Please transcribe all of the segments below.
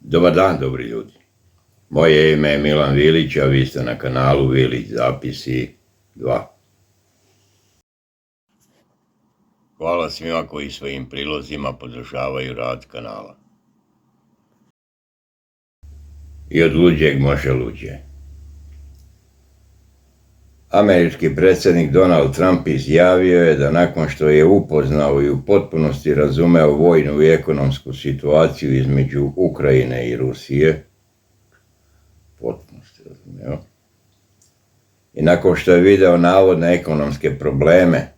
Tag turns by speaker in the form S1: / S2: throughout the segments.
S1: Dobar dan, dobri ljudi. Moje ime je Milan Vilić, a vi ste na kanalu Vilić zapisi 2. Hvala svima koji svojim prilozima podržavaju rad kanala. I od luđeg može luđe. Američki predsjednik Donald Trump izjavio je da nakon što je upoznao i u potpunosti razumeo vojnu i ekonomsku situaciju između Ukrajine i Rusije, i nakon što je video navodne ekonomske probleme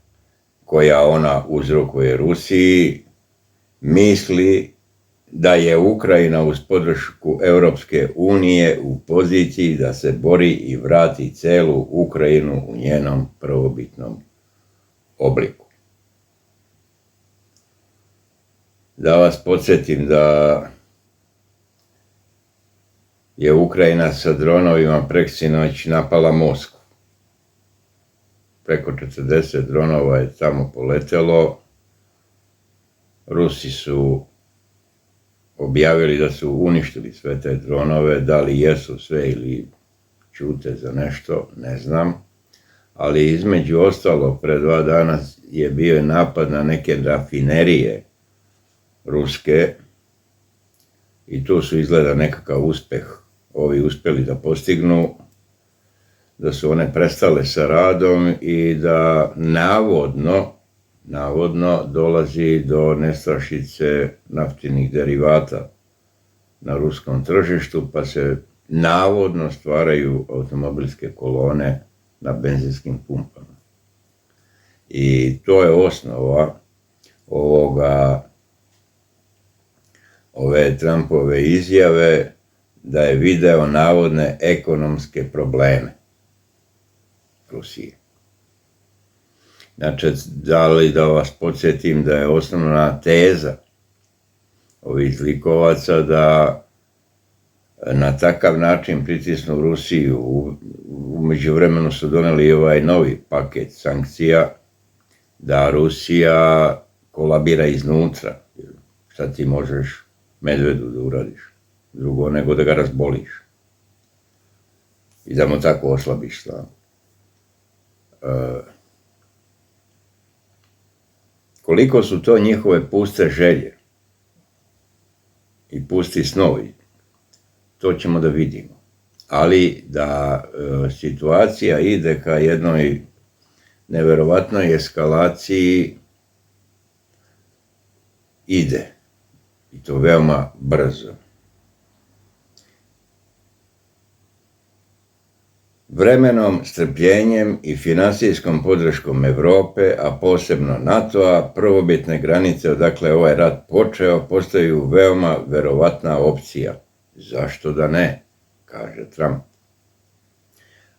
S1: koja ona uzrokuje Rusiji, misli da je Ukrajina uz podršku Europske unije u poziciji da se bori i vrati celu Ukrajinu u njenom prvobitnom obliku. Da vas podsjetim da je Ukrajina sa dronovima preksinoć napala Moskvu. Preko 40 dronova je tamo poletelo. Rusi su objavili da su uništili sve te dronove, da li jesu sve ili ćute za nešto, ne znam. Ali između ostalog, pre 2 dana je bio napad na neke rafinerije ruske i tu su izgleda nekakav uspeh ovi uspjeli da postignu, da su one prestale sa radom i da navodno dolazi do nestašice naftinih derivata na ruskom tržištu, pa se navodno stvaraju automobilske kolone na benzinskim pumpama. I to je osnova ove Trumpove izjave da je video navodne ekonomske probleme Rusije. Znači, da li da vas podsjetim da je osnovna teza ovih zlikovaca da na takav način pritisnu Rusiju. U međuvremenu su doneli i ovaj novi paket sankcija da Rusija kolabira iznutra. Šta ti možeš medvedu da uradiš? Drugo nego da ga razboliš i da mu tako oslabiš stvarno. Koliko su to njihove puste želje i pusti snovi, to ćemo da vidimo. Ali da situacija ide ka jednoj neverovatnoj eskalaciji, ide. I to veoma brzo. Vremenom, strpljenjem i finansijskom podrškom Evrope, a posebno NATO-a, prvobitne granice odakle ovaj rat počeo postaju veoma verovatna opcija. Zašto da ne, kaže Trump.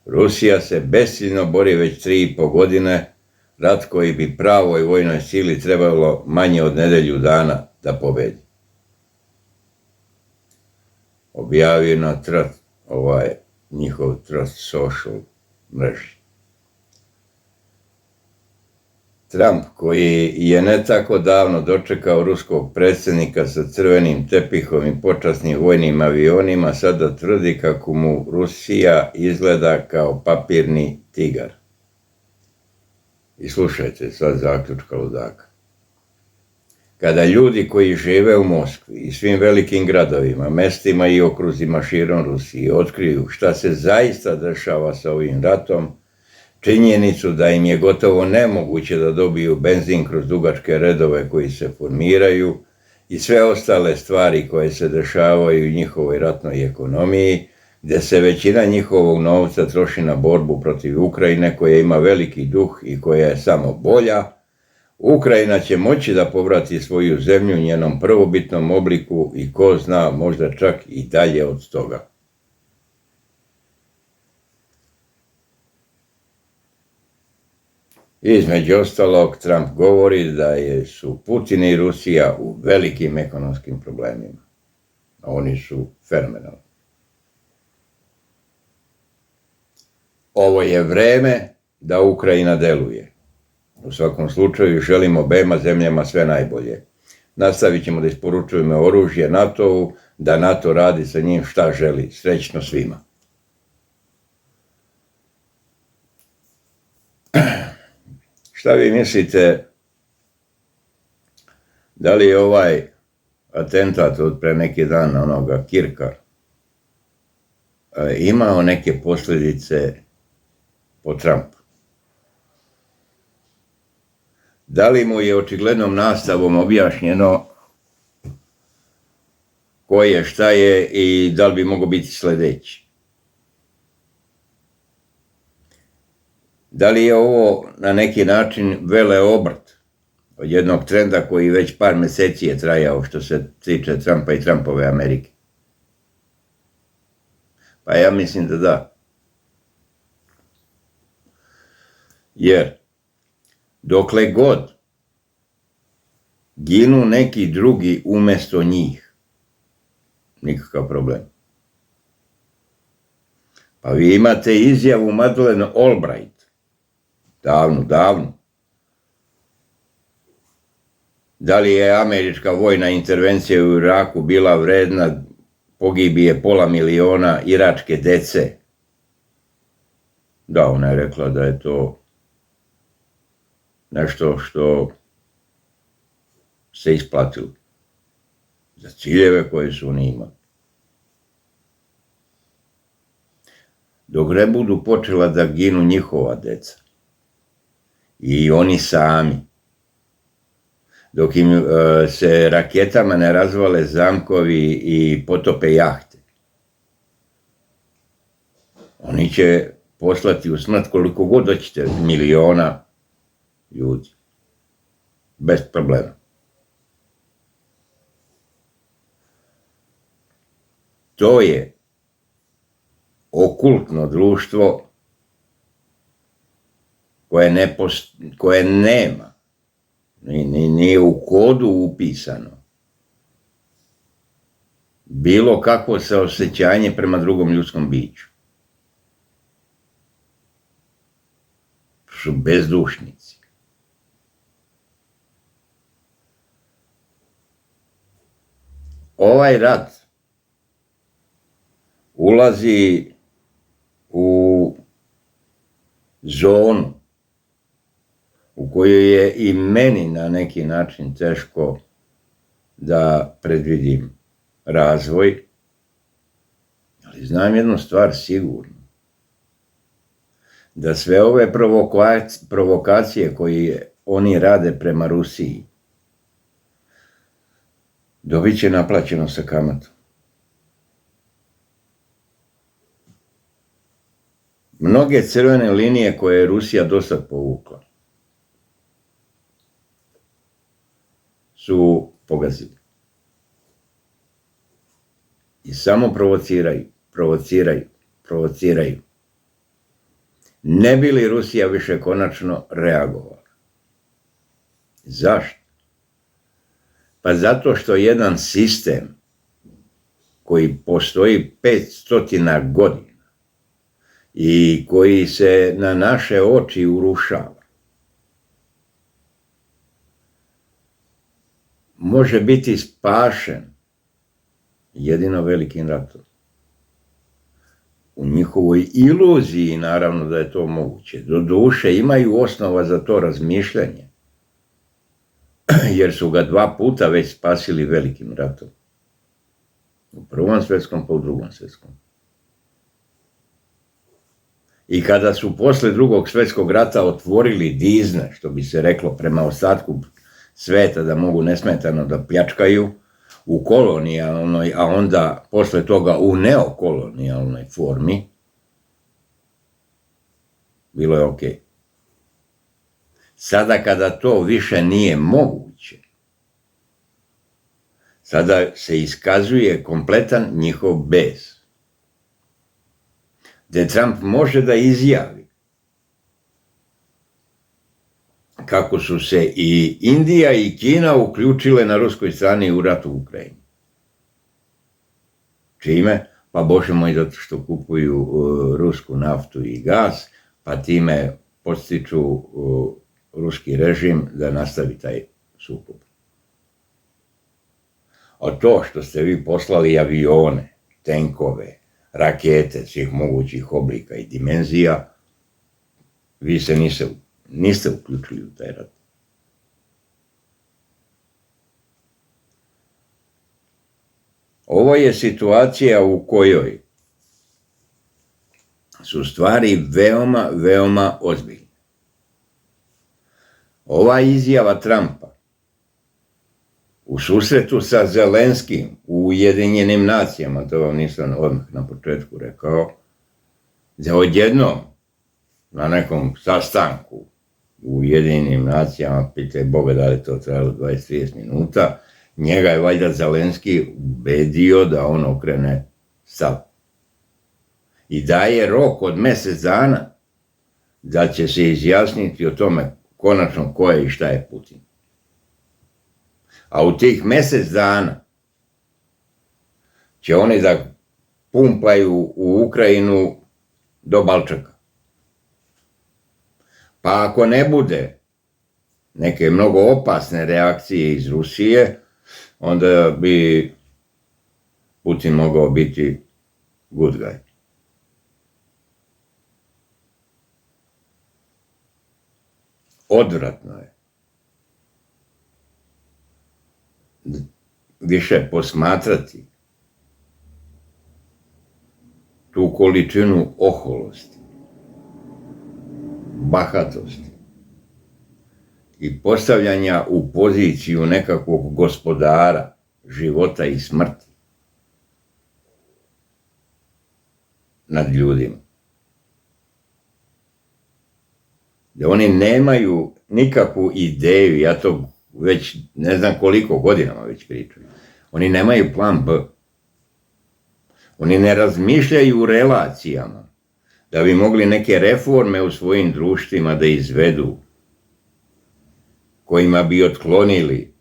S1: Rusija se besciljno bori već 3,5 godine, rat koji bi pravoj vojnoj sili trebalo manje od nedelju dana da pobedi. Objavio na njihov Trust Social mreži. Trump, koji je ne tako davno dočekao ruskog predsjednika sa crvenim tepihom i počasnim vojnim avionima, sada tvrdi kako mu Rusija izgleda kao papirni tigar. I slušajte sad zaključka ludaka. Kada ljudi koji žive u Moskvi i svim velikim gradovima, mestima i okruzima širom Rusije otkriju šta se zaista dešava sa ovim ratom, činjenicu da im je gotovo nemoguće da dobiju benzin kroz dugačke redove koji se formiraju i sve ostale stvari koje se dešavaju u njihovoj ratnoj ekonomiji, gdje se većina njihovog novca troši na borbu protiv Ukrajine koja ima veliki duh i koja je samo bolja, Ukrajina će moći da povrati svoju zemlju u njenom prvobitnom obliku i ko zna, možda čak i dalje od toga. Između ostalog, Trump govori da su Putin i Rusija u velikim ekonomskim problemima. Oni su fenomenalni. Ovo je vreme da Ukrajina deluje. U svakom slučaju želimo obema zemljama sve najbolje. Nastavit ćemo da isporučujemo oružje NATO-u, da NATO radi sa njim šta želi. Srećno svima. Šta vi mislite, da li je ovaj atentat od pre neki dan onoga Kirka imao neke posljedice po Trumpu? Da li mu je očiglednom nastavom objašnjeno ko je, šta je i da li bi mogao biti sljedeći? Da li je ovo na neki način veleobrt od jednog trenda koji već par mjeseci je trajao što se tiče Trumpa i Trumpove Amerike? Pa ja mislim da da. Jer dokle god ginu neki drugi umjesto njih, nikakav problem. Pa vi imate izjavu Madeleine Albright, davno. Da li je američka vojna intervencija u Iraku bila vredna pogibije 500.000 iračke dece? Da, ona je rekla da je to nešto što se isplatilo za ciljeve koje su oni imali. Dok ne budu počela da ginu njihova deca i oni sami, dok im se raketama ne razvale zamkovi i potope jahte, oni će poslati u smrt koliko god hoćete miliona ljudi. Bez problema. To je okultno društvo koje nema, nije u kodu upisano bilo kakvo saosećanje prema drugom ljudskom biću. Su bezdušnici. Ovaj rat ulazi u zonu u kojoj je i meni na neki način teško da predvidim razvoj, ali znam jednu stvar sigurno, da sve ove provokacije koje oni rade prema Rusiji dobit će naplaćeno sa kamatom. Mnoge crvene linije koje je Rusija dosad povukla su pogazili. I samo provociraju. Ne bi li Rusija više konačno reagovala? Zašto? Pa zato što jedan sistem koji postoji 500 godina i koji se na naše oči urušava, može biti spašen jedino velikim ratom. U njihovoj iluziji naravno da je to moguće. Doduše imaju osnova za to razmišljanje, jer su ga 2 puta već spasili velikim ratom. U Prvom svjetskom pa u Drugom svjetskom. I kada su posle Drugog svjetskog rata otvorili dizne, što bi se reklo prema ostatku sveta da mogu nesmetano da pljačkaju u kolonijalnoj, a onda posle toga u neokolonijalnoj formi, bilo je okej. Sada kada to više nije moguće, sada se iskazuje kompletan njihov bes. Gde Trump može da izjavi kako su se i Indija i Kina uključile na ruskoj strani u rat u Ukrajini. Čime? Pa bože moj, zato što kupuju rusku naftu i gas, pa time podstiču ruski režim da nastavi taj sukob. A to što ste vi poslali avione, tenkove, rakete svih mogućih oblika i dimenzija, vi se niste uključili u taj rat. Ovo je situacija u kojoj su stvari veoma, veoma ozbiljne. Ova izjava Trumpa u susretu sa Zelenskim u Ujedinjenim nacijama, to vam nisam odmah na početku rekao, da odjednom na nekom sastanku u Ujedinjenim nacijama, pitaj Boga da li to trajalo 20-30 minuta, njega je valjda Zelenski ubedio da on okrene stav. I daje rok od mjesec dana da će se izjasniti o tome konačno ko je i šta je Putin. A u tih mjesec dana će oni da pumpaju u Ukrajinu do balčaka. Pa ako ne bude neke mnogo opasne reakcije iz Rusije, onda bi Putin mogao biti good guy. Odvratno je više posmatrati tu količinu oholosti, bahatosti i postavljanja u poziciju nekakvog gospodara života i smrti nad ljudima. Da oni nemaju nikakvu ideju, ja to već ne znam koliko godinama već pričam, oni nemaju plan B. Oni ne razmišljaju u relacijama da bi mogli neke reforme u svojim društvima da izvedu, kojima bi otklonili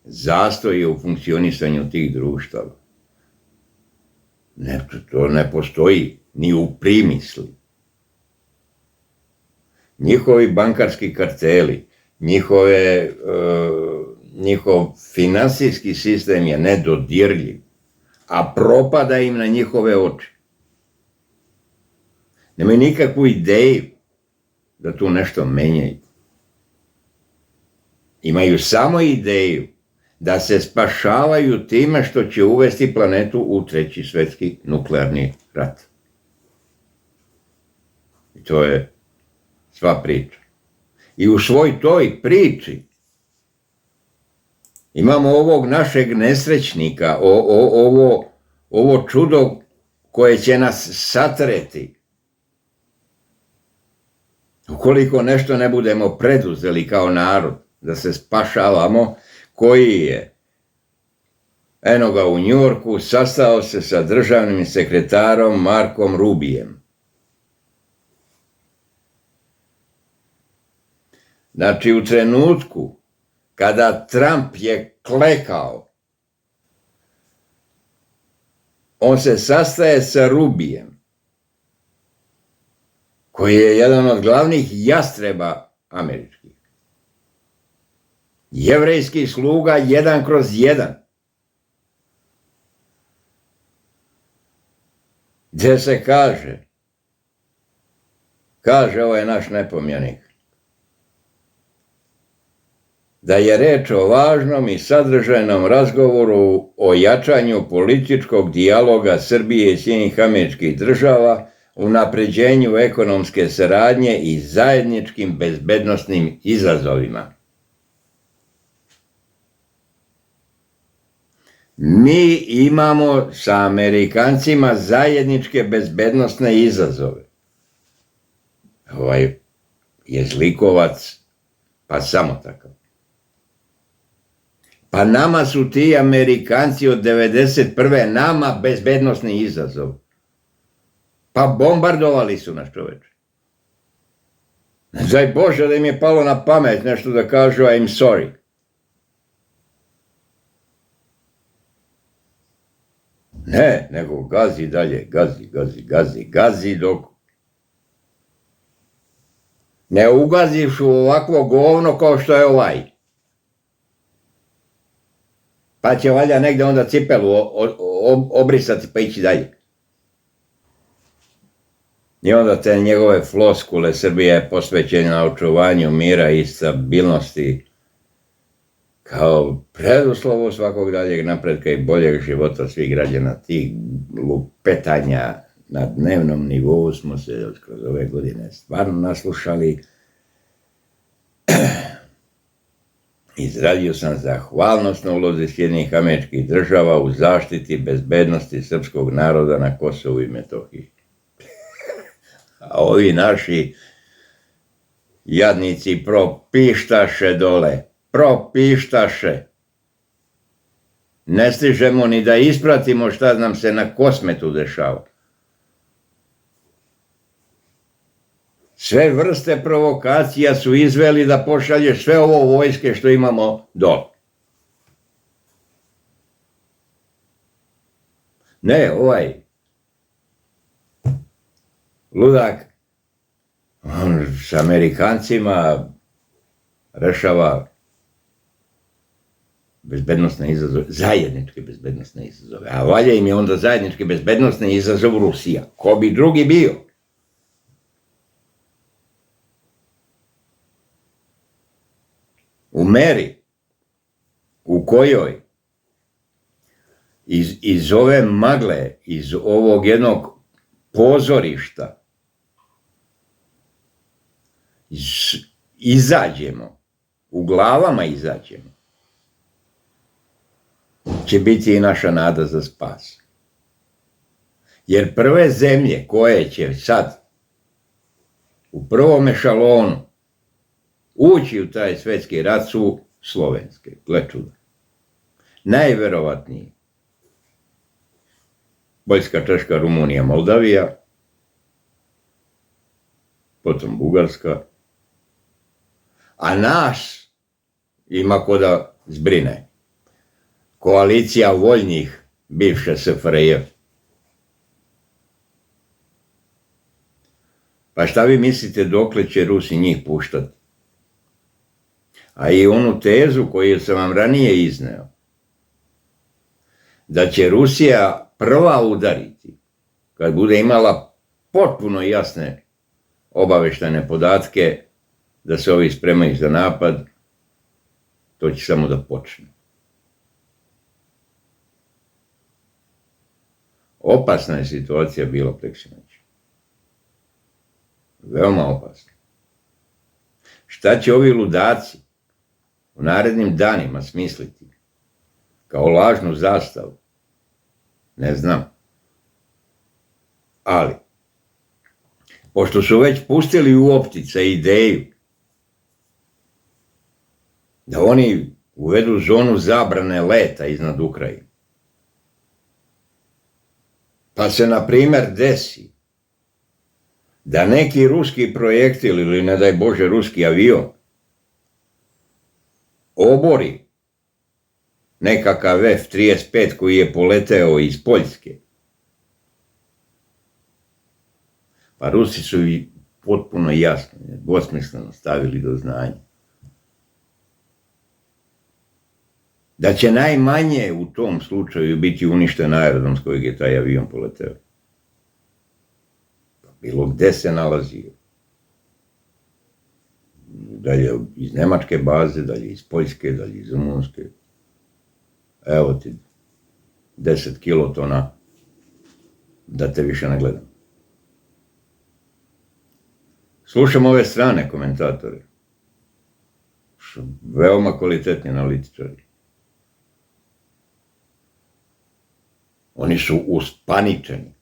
S1: zastoje u funkcionisanju tih društava. Ne, to ne postoji ni u primisli. Njihovi bankarski karteli, njihov finansijski sistem je nedodirljiv, a propada im na njihove oči. Nemaju nikakvu ideju da tu nešto menjaju. Imaju samo ideju da se spašavaju time što će uvesti planetu u treći svjetski nuklearni rat. I to je sva priča. I u svoj toj priči imamo ovog našeg nesrećnika, ovo čudo koje će nas satreti. Ukoliko nešto ne budemo preduzeli kao narod, da se spašavamo, koji je, eno ga u Njujorku, sastao se sa državnim sekretarom Markom Rubijem. Znači, u trenutku kada Trump je klekao, on se sastaje sa Rubijem, koji je jedan od glavnih jastreba američkih. Jevrejski sluga 1/1. Gdje se kaže ovaj naš nepomnjanik, da je reč o važnom i sadržajnom razgovoru o jačanju političkog dijaloga Srbije i Sjedinjenih Američkih Država, unapređenju ekonomske saradnje i zajedničkim bezbednosnim izazovima. Mi imamo sa Amerikancima zajedničke bezbednosne izazove. Ovaj je zlikovac, pa samo takav. Pa nama su ti Amerikanci od 91. nama bezbednosni izazov. Pa bombardovali su nas, čoveče. Daj Bože da im je palo na pamet nešto da kažu I'm sorry. Ne, nego gazi dalje, gazi dok ne ugaziš u ovakvo govno kao što je ovaj. Pa će valjda negde onda cipelu obrisati pa ići dalje. I onda te njegove floskule, Srbija je posvećena očuvanju mira i stabilnosti kao preduslovu svakog daljeg napretka i boljeg života svih građana. Tih lupetanja na dnevnom nivou smo se kroz ove godine stvarno naslušali. Izrazio sam zahvalnost na ulozi Sjedinjenih Američkih Država u zaštiti bezbednosti srpskog naroda na Kosovu i Metohiji. A ovi naši jadnici propištaše dole, propištaše. Ne stižemo ni da ispratimo šta nam se na Kosmetu dešava. Sve vrste provokacija su izveli da pošalje sve ovo vojske što imamo dole. Ne, ludak, on s Amerikancima rešava bezbednosne izazove, zajedničke bezbednosne izazove, a valja im je onda zajedničke bezbednosne izazove Rusija. Ko bi drugi bio? U meri u kojoj iz ove magle, iz ovog jednog pozorišta izađemo, u glavama izađemo, će biti i naša nada za spas. Jer prve zemlje koje će sad u prvom ešalonu ući u taj svetski rat su slovenske, gle čuda. Najverovatnije Poljska, Češka, Rumunija, Moldavija, potom Bugarska, a nas ima ko da zbrine. Koalicija voljnih bivše SFRJ. Pa šta vi mislite dokle će Rusi njih puštati? A i onu tezu koju sam vam ranije izneo, da će Rusija prva udariti, kad bude imala potpuno jasne obaveštajne podatke da se ovi spremaju za napad, to će samo da počne. Opasna je situacija bila preksinoć. Veoma opasna. Šta će ovi ludaci u narednim danima smisliti kao lažnu zastavu? Ne znam. Ali, pošto su već pustili u optice ideju da oni uvedu zonu zabrane leta iznad Ukrajine, pa se, na primer, desi da neki ruski projektil ili, ne daj Bože, ruski avion obori nekakav F-35 koji je poleteo iz Poljske. Pa Rusi su i potpuno jasno, dvosmisleno stavili do znanja da će najmanje u tom slučaju biti uništen aerodrom s kojeg je taj avion poleteo. Bilo gde se nalazio. Dalje iz nemačke baze, dalje iz Poljske, dalje iz Rumunske. Evo ti 10 kilotona da te više ne gledam. Slušam ove strane komentatore. Veoma kvalitetni analitičari. Oni su uspaničeni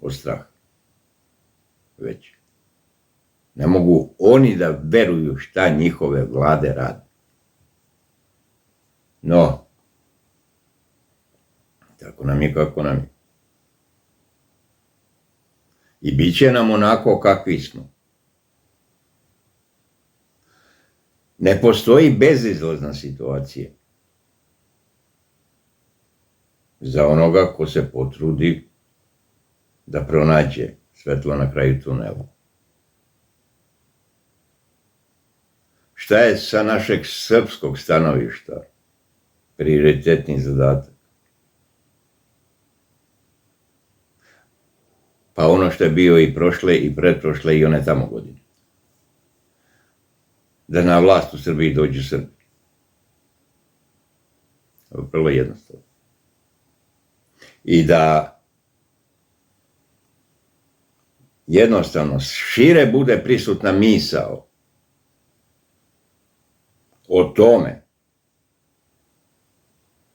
S1: od straha. Već. Ne mogu oni da veruju šta njihove vlade rade. No, tako nam je kako nam je. I bit će nam onako kakvi smo. Ne postoji bezizlazna situacija za onoga ko se potrudi da pronađe svetlo na kraju tunela. Šta je sa našeg srpskog stanovišta? prioritetni zadatak. Pa ono što je bio i prošle i pretprošle i one tamo godine. Da na vlast u Srbiji dođu Srbi. Vrlo jednostavno. I da jednostavno šire bude prisutna misao o tome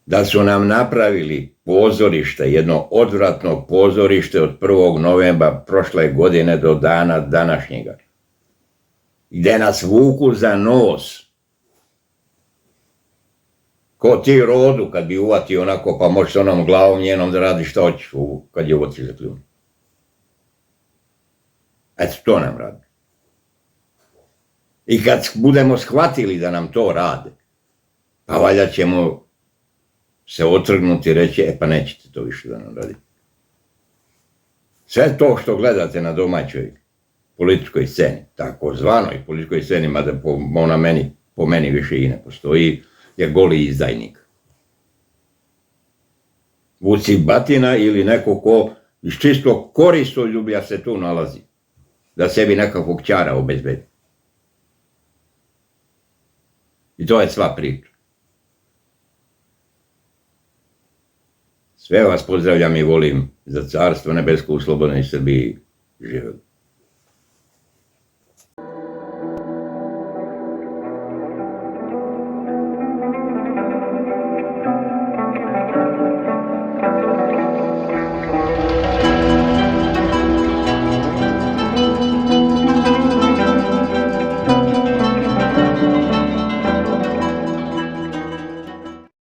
S1: da su nam napravili pozorište, jedno odvratno pozorište od 1. novembra prošle godine do dana današnjega, gdje nas vuku za nos. Ko ti rodu kad bi uvatio onako, pa možeš onom glavom njenom da radi šta hoćeš kad je uvatiš za kljunu. Eto, to nam radi. I kad budemo shvatili da nam to rade, pa valjda ćemo se otrgnuti i reći, pa nećete to više da nam radite. Sve to što gledate na domaćoj političkoj sceni, takozvanoj političkoj sceni, mada po meni više i ne postoji, je goli izdajnik. Vuci batina ili neko ko iz čistog koristoljublja se tu nalazi, da sebi nekakvog ćara obezbedi. I to je sva priča. Sve vas pozdravljam i volim za Carstvo nebesko u slobodnoj Srbiji. Živjeli.